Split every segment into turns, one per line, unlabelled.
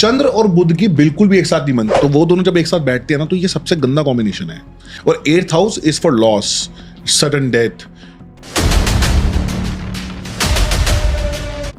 चंद्र और बुध की बिल्कुल भी एक साथ नहीं बनती, तो वो दोनों जब एक साथ बैठते हैं ना, तो ये सबसे गंदा कॉम्बिनेशन है। और 8th house is for loss, sudden death.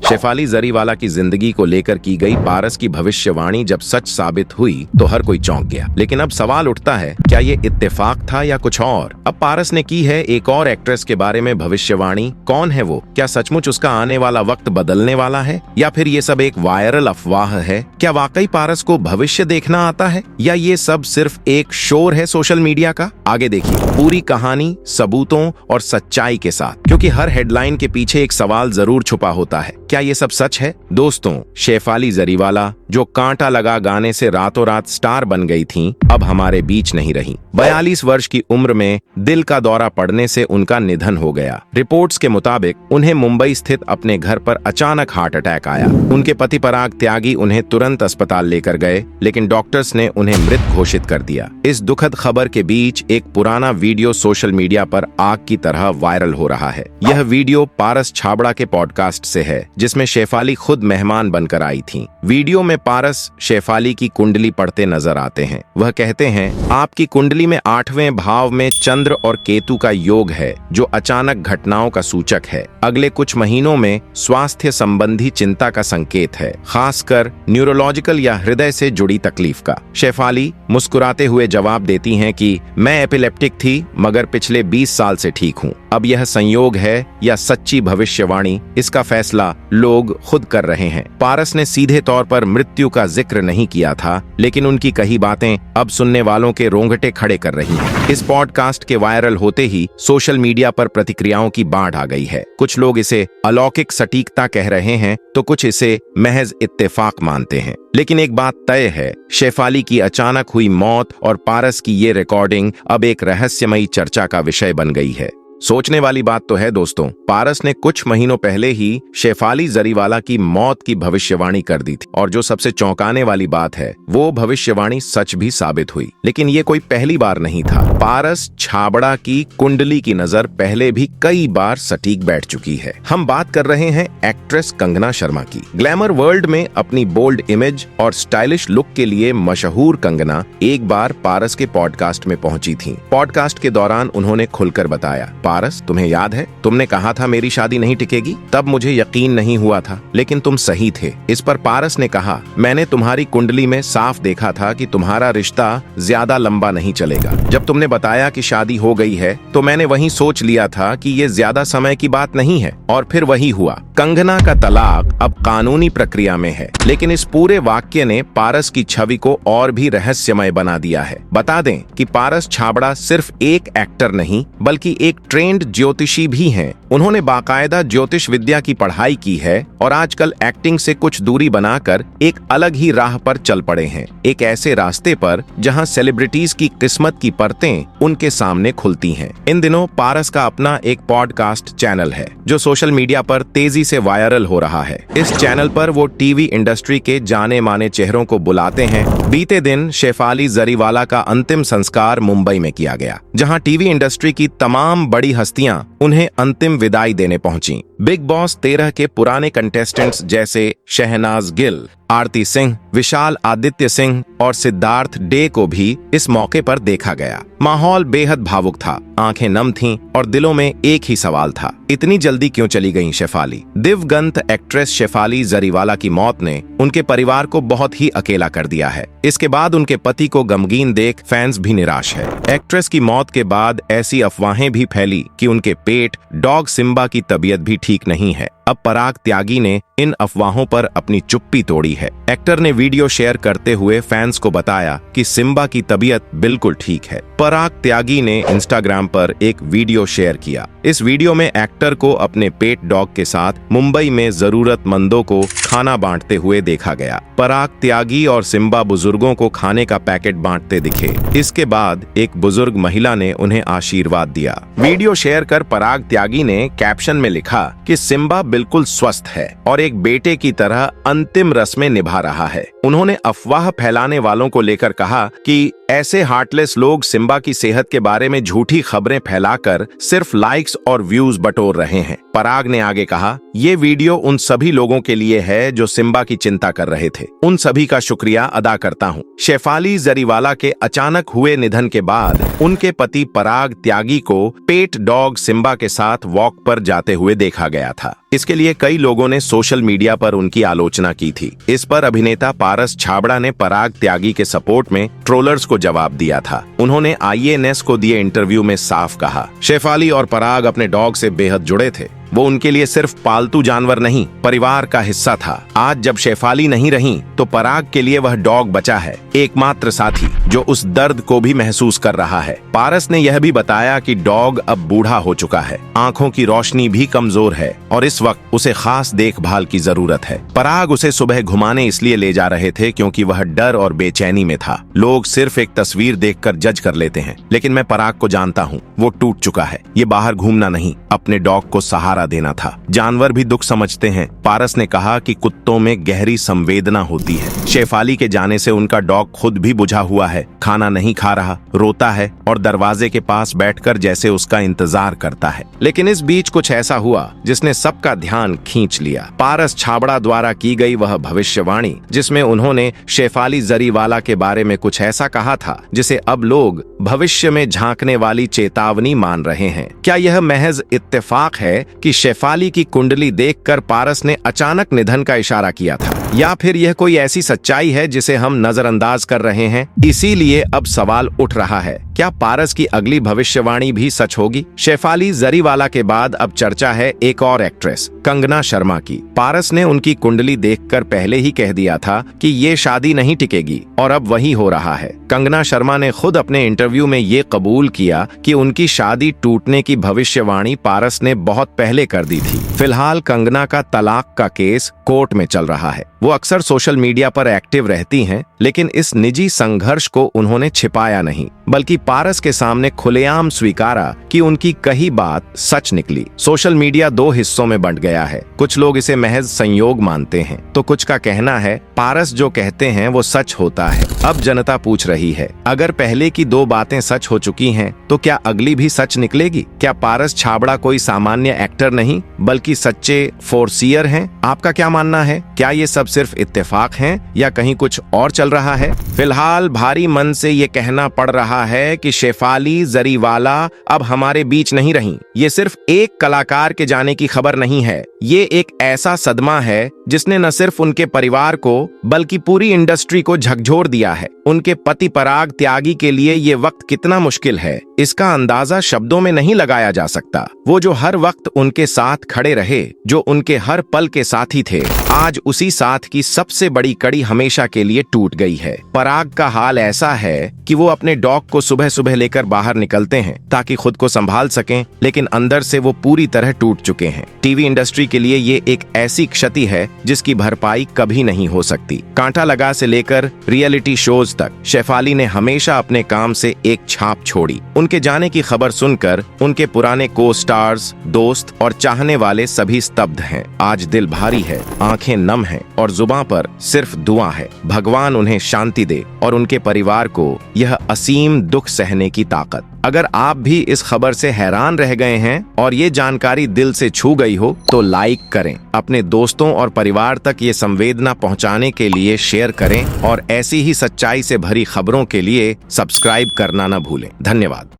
Shefali Jariwala की जिंदगी को लेकर की गई पारस की भविष्यवाणी जब सच साबित हुई तो हर कोई चौंक गया। लेकिन अब सवाल उठता है, क्या ये इत्तेफाक था या कुछ और? अब पारस ने की है एक और एक्ट्रेस के बारे में भविष्यवाणी। कौन है वो? क्या सचमुच उसका आने वाला वक्त बदलने वाला है, या फिर ये सब एक वायरल अफवाह है? क्या वाकई पारस को भविष्य देखना आता है, या ये सब सिर्फ एक शोर है सोशल मीडिया का? आगे देखिए पूरी कहानी सबूतों और सच्चाई के साथ, क्योंकि हर हेडलाइन के पीछे एक सवाल जरूर छुपा होता है। क्या ये सब सच है? दोस्तों, शेफाली जरीवाला जो कांटा लगा गाने से रातों रात स्टार बन गई थीं, अब हमारे बीच नहीं रही। 42 वर्ष की उम्र में दिल का दौरा पड़ने से उनका निधन हो गया। रिपोर्ट्स के मुताबिक उन्हें मुंबई स्थित अपने घर पर अचानक हार्ट अटैक आया। उनके पति पराग त्यागी उन्हें तुरंत अस्पताल लेकर गए, लेकिन डॉक्टर्स ने उन्हें मृत घोषित कर दिया। इस दुखद खबर के बीच एक पुराना वीडियो सोशल मीडिया पर आग की तरह वायरल हो रहा है। यह वीडियो पारस छाबड़ा के पॉडकास्ट से है, जिसमें शेफाली खुद मेहमान बनकर आई थीं। वीडियो में पारस शेफाली की कुंडली पढ़ते नजर आते हैं। वह कहते हैं, आपकी कुंडली में 8वें भाव में चंद्र और केतु का योग है, जो अचानक घटनाओं का सूचक है। अगले कुछ महीनों में स्वास्थ्य संबंधी चिंता का संकेत है, खासकर न्यूरोलॉजिकल या हृदय से जुड़ी तकलीफ का। शेफाली मुस्कुराते हुए जवाब देती हैं कि मैं एपिलेप्टिक थी, मगर पिछले 20 साल से ठीक हूँ। अब यह संयोग है या सच्ची भविष्यवाणी, इसका फैसला लोग खुद कर रहे हैं। पारस ने सीधे तौर पर मृत्यु का जिक्र नहीं किया था, लेकिन उनकी कही बातें अब सुनने वालों के रोंगटे खड़े कर रही हैं। इस पॉडकास्ट के वायरल होते ही सोशल मीडिया पर प्रतिक्रियाओं की बाढ़ आ गई है। कुछ लोग इसे अलौकिक सटीकता कह रहे हैं, तो कुछ इसे महज इत्तेफाक मानते हैं। लेकिन एक बात तय है, शेफाली की अचानक हुई मौत और पारस की ये रिकॉर्डिंग अब एक रहस्यमयी चर्चा का विषय बन गई है। सोचने वाली बात तो है दोस्तों, पारस ने कुछ महीनों पहले ही शेफाली जरीवाला की मौत की भविष्यवाणी कर दी थी, और जो सबसे चौंकाने वाली बात है, वो भविष्यवाणी सच भी साबित हुई। लेकिन ये कोई पहली बार नहीं था। पारस छाबड़ा की कुंडली की नजर पहले भी कई बार सटीक बैठ चुकी है। हम बात कर रहे हैं एक्ट्रेस कंगना शर्मा की। ग्लैमर वर्ल्ड में अपनी बोल्ड इमेज और स्टाइलिश लुक के लिए मशहूर कंगना एक बार पारस के पॉडकास्ट में पहुंची थी। पॉडकास्ट के दौरान उन्होंने खुलकर बताया, पारस, तुम्हें याद है तुमने कहा था मेरी शादी नहीं टिकेगी? तब मुझे यकीन नहीं हुआ था, लेकिन तुम सही थे। इस पर पारस ने कहा, मैंने तुम्हारी कुंडली में साफ देखा था कि तुम्हारा रिश्ता ज्यादा लंबा नहीं चलेगा। जब तुमने बताया कि शादी हो गई है, तो मैंने वहीं सोच लिया था कि ये ज्यादा समय की बात नहीं है, और फिर वही हुआ। कंगना का तलाक अब कानूनी प्रक्रिया में है। लेकिन इस पूरे वाक्य ने पारस की छवि को और भी रहस्यमय बना दिया है। बता दें कि पारस छाबड़ा सिर्फ एक एक्टर नहीं, बल्कि एक ट्रेंड ज्योतिषी भी हैं। उन्होंने बाकायदा ज्योतिष विद्या की पढ़ाई की है और आजकल एक्टिंग से कुछ दूरी बनाकर एक अलग ही राह पर चल पड़े हैं। एक ऐसे रास्ते पर जहां सेलिब्रिटीज की किस्मत की परतें उनके सामने खुलती हैं। इन दिनों पारस का अपना एक पॉडकास्ट चैनल है, जो सोशल मीडिया पर तेजी से वायरल हो रहा है। इस चैनल पर वो टीवी इंडस्ट्री के जाने माने चेहरों को बुलाते हैं। बीते दिन शेफाली जरीवाला का अंतिम संस्कार मुंबई में किया गया, जहां टीवी इंडस्ट्री की तमाम बड़ी हस्तियां उन्हें अंतिम विदाई देने पहुंची। बिग बॉस 13 के पुराने कंटेस्टेंट्स जैसे शहनाज गिल, आरती सिंह, विशाल आदित्य सिंह और सिद्धार्थ डे को भी इस मौके पर देखा गया। माहौल बेहद भावुक था, आंखें नम थीं और दिलों में एक ही सवाल था, इतनी जल्दी क्यों चली गईं शेफाली? दिवंगत एक्ट्रेस शेफाली जरीवाला की मौत ने उनके परिवार को बहुत ही अकेला कर दिया है। इसके बाद उनके पति को गमगीन देख फैंस भी निराश है। एक्ट्रेस की मौत के बाद ऐसी अफवाहें भी फैली कि उनके पेट डॉग सिम्बा की तबीयत भी ठीक नहीं है। अब पराग त्यागी ने इन अफवाहों पर अपनी चुप्पी तोड़ी है। एक्टर ने वीडियो शेयर करते हुए फैंस को बताया कि सिम्बा की तबीयत बिल्कुल ठीक है। पराग त्यागी ने इंस्टाग्राम पर एक वीडियो शेयर किया। इस वीडियो में एक्टर को अपने पेट डॉग के साथ मुंबई में जरूरतमंदों को खाना बांटते हुए देखा गया। पराग त्यागी और सिम्बा बुजुर्गों को खाने का पैकेट बांटते दिखे। इसके बाद एक बुजुर्ग महिला ने उन्हें आशीर्वाद दिया। वीडियो शेयर कर पराग त्यागी ने कैप्शन में लिखा कि सिम्बा बिल्कुल स्वस्थ है और एक बेटे की तरह अंतिम रस्में निभा रहा है। उन्होंने अफवाह फैलाने वालों को लेकर कहा कि ऐसे हार्टलेस लोग सिम्बा की सेहत के बारे में झूठी खबरें फैलाकर सिर्फ लाइक्स और व्यूज बटोर रहे हैं। पराग ने आगे कहा, ये वीडियो उन सभी लोगों के लिए है जो सिम्बा की चिंता कर रहे थे। उन सभी का शुक्रिया अदा करता हूँ। शेफाली जरीवाला के अचानक हुए निधन के बाद उनके पति पराग त्यागी को पेट डॉग सिम्बा के साथ वॉक पर जाते हुए देखा गया था। इसके लिए कई लोगों ने सोशल मीडिया पर उनकी आलोचना की थी। इस पर अभिनेता पारस छाबड़ा ने पराग त्यागी के सपोर्ट में ट्रोलर्स को जवाब दिया था। उन्होंने IANS को दिए इंटरव्यू में साफ कहा, शेफाली और पराग अपने डॉग से बेहद जुड़े थे। वो उनके लिए सिर्फ पालतू जानवर नहीं, परिवार का हिस्सा था। आज जब शेफाली नहीं रही तो पराग के लिए वह डॉग बचा है, एकमात्र साथी जो उस दर्द को भी महसूस कर रहा है। पारस ने यह भी बताया कि डॉग अब बूढ़ा हो चुका है, आंखों की रोशनी भी कमजोर है और इस वक्त उसे खास देखभाल की जरूरत है। पराग उसे सुबह घुमाने इसलिए ले जा रहे थे क्योंकि वह डर और बेचैनी में था। लोग सिर्फ एक तस्वीर देखकर जज कर लेते हैं, लेकिन मैं पराग को जानता हूँ, वो टूट चुका है। ये बाहर घूमना नहीं, अपने डॉग को सहारा देना था। जानवर भी दुख समझते हैं। पारस ने कहा कि कुत्तों में गहरी संवेदना होती है। शेफाली के जाने से उनका डॉग खुद भी बुझा हुआ है, खाना नहीं खा रहा, रोता है और दरवाजे के पास बैठकर जैसे उसका इंतजार करता है। लेकिन इस बीच कुछ ऐसा हुआ जिसने सबका ध्यान खींच लिया। पारस छाबड़ा द्वारा की गई वह भविष्यवाणी जिसमें उन्होंने शेफाली जरीवाला के बारे में कुछ ऐसा कहा था जिसे अब लोग भविष्य में झांकने वाली चेतावनी मान रहे हैं। क्या यह महज इत्तेफाक है कि शेफाली की कुंडली देखकर पारस ने अचानक निधन का इशारा किया था, या फिर यह कोई ऐसी सच्चाई है जिसे हम नजरअंदाज कर रहे हैं? इसीलिए अब सवाल उठ रहा है, क्या पारस की अगली भविष्यवाणी भी सच होगी? शेफाली जरीवाला के बाद अब चर्चा है एक और एक्ट्रेस कंगना शर्मा की। पारस ने उनकी कुंडली देखकर पहले ही कह दिया था कि ये शादी नहीं टिकेगी और अब वही हो रहा है। कंगना शर्मा ने खुद अपने इंटरव्यू में ये कबूल किया कि उनकी शादी टूटने की भविष्यवाणी पारस ने बहुत पहले कर दी थी। फिलहाल कंगना का तलाक का केस कोर्ट में चल रहा है। वो अक्सर सोशल मीडिया पर एक्टिव रहती हैं, लेकिन इस निजी संघर्ष को उन्होंने छिपाया नहीं, बल्कि पारस के सामने खुलेआम स्वीकारा कि उनकी कही बात सच निकली। सोशल मीडिया दो हिस्सों में बंट गया है। कुछ लोग इसे महज संयोग मानते हैं, तो कुछ का कहना है पारस जो कहते हैं वो सच होता है। अब जनता पूछ रही है, अगर पहले की दो बातें सच हो चुकी हैं, तो क्या अगली भी सच निकलेगी? क्या पारस छाबड़ा कोई सामान्य एक्टर नहीं बल्कि सच्चे फोरसियर हैं? आपका क्या मानना है? क्या ये सब सिर्फ इत्तेफाक हैं या कहीं कुछ और चल रहा है? फिलहाल भारी मन से ये कहना पड़ रहा है कि शेफाली जरीवाला अब हमारे बीच नहीं रही। ये सिर्फ एक कलाकार के जाने की खबर नहीं है, ये एक ऐसा सदमा है जिसने न सिर्फ उनके परिवार को बल्कि पूरी इंडस्ट्री को झकझोर दिया है। उनके पति पराग त्यागी के लिए ये वक्त कितना मुश्किल है, इसका अंदाजा शब्दों में नहीं लगाया जा सकता। वो जो हर वक्त उनके साथ खड़े रहे, जो उनके हर पल के साथी थे, आज उसी साथ की सबसे बड़ी कड़ी हमेशा के लिए टूट गई है। पराग का हाल ऐसा है कि वो अपने डॉग को सुबह सुबह लेकर बाहर निकलते हैं ताकि खुद को संभाल सकें, लेकिन अंदर से वो पूरी तरह टूट चुके हैं। टीवी इंडस्ट्री के लिए ये एक ऐसी क्षति है जिसकी भरपाई कभी नहीं हो सकती। कांटा लगा से लेकर रियलिटी शोज तक शेफाली ने हमेशा अपने काम से एक छाप छोड़ी। उनके जाने की खबर सुनकर उनके पुराने को स्टार्स, दोस्त और चाहने वाले सभी स्तब्ध हैं। आज दिल भारी है, आंखें नम हैं और जुबां पर सिर्फ दुआ है, भगवान उन्हें शांति दे और उनके परिवार को यह असीम दुख सहने की ताकत। अगर आप भी इस खबर से हैरान रह गए हैं और ये जानकारी दिल से छू गई हो तो लाइक करें, अपने दोस्तों और परिवार तक ये संवेदना पहुंचाने के लिए शेयर करें और ऐसी ही सच्चाई से भरी खबरों के लिए सब्सक्राइब करना न भूलें। धन्यवाद।